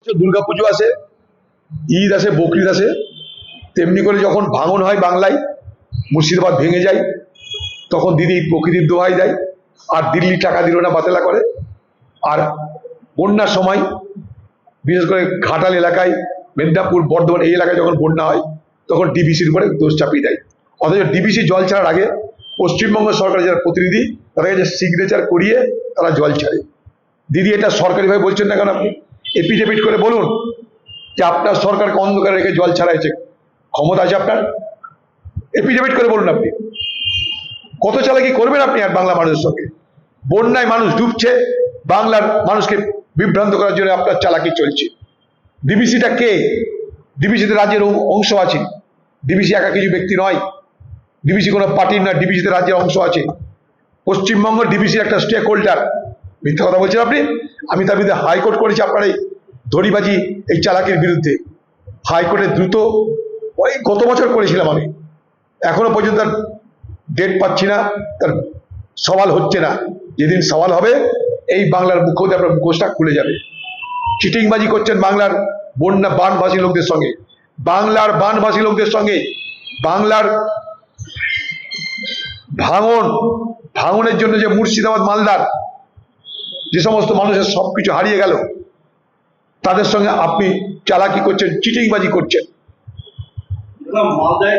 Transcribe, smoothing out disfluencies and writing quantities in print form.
দুর্গাপুজো আসে, ঈদ আসে, বকরিদ আসে, তেমনি করে যখন ভাঙন হয় বাংলায়, মুর্শিদাবাদ ভেঙে যায়, তখন দিদি প্রকৃতির দোহাই দেয়, আর দিল্লি টাকা দিল না, বাতেলা করে। আর বন্যার সময় বিশেষ করে ঘাটাল এলাকায়, মেদিনীপুর, বর্ধমান এই এলাকায় যখন বন্যা হয়, তখন ডিবিসির উপরে দোষ চাপিয়ে দেয়। অথচ ডিবিসি জল ছাড়ার আগে পশ্চিমবঙ্গ সরকারের যারা প্রতিনিধি, তারা যে সিগনেচার করিয়ে তারা জল ছাড়ে। দিদি এটা সরকারিভাবে বলছেন না কেন? আপনি এপিডেভিট করে বলুন যে আপনার সরকারকে অন্ধকারে রেখে জল ছাড়াইছে, ক্ষমতা আছে আপনার, এপিডেভিট করে বলুন। আপনি কত চালাকি করবেন আপনি আর বাংলা মানুষের সঙ্গে? বন্যায় মানুষ ডুবছে, বাংলার মানুষকে বিভ্রান্ত করার জন্য আপনার চালাকি চলছে। ডিবিসিটা কে? ডিবিসিতে রাজ্যের অংশ আছে, ডিবিসি একা কিছু ব্যক্তি নয়, ডিবিসি কোনো পার্টির না, ডিবিসিতে রাজ্যের অংশ আছে। পশ্চিমবঙ্গ ডিবিসির একটা স্টেক হোল্ডার। মিথ্যা কথা বলছেন আপনি। আমি তার বিরুদ্ধে হাইকোর্ট করেছি আপনার এই ধরিবাজি, এই চালাকির বিরুদ্ধে। হাইকোর্টে দ্রুত ওই গত বছর করেছিলাম আমি, এখনো পর্যন্ত তার ডেট পাচ্ছি না, তার সওয়াল হচ্ছে না। যেদিন সওয়াল হবে এই বাংলার মুখ্যমন্ত্রী আপনার মুখোশটা খুলে যাবে। চিটিংবাজি করছেন বাংলার বন্যা বানভাসী লোকদের সঙ্গে, বাংলার বানভাসী লোকদের সঙ্গে। বাংলার ভাঙনের জন্য যে মুর্শিদাবাদ, মালদার যে সমস্ত মানুষের সবকিছু হারিয়ে গেল, তাদের সঙ্গে আপনি চালাকি করছেন, চিটিংবাজি করছেন। মালদায়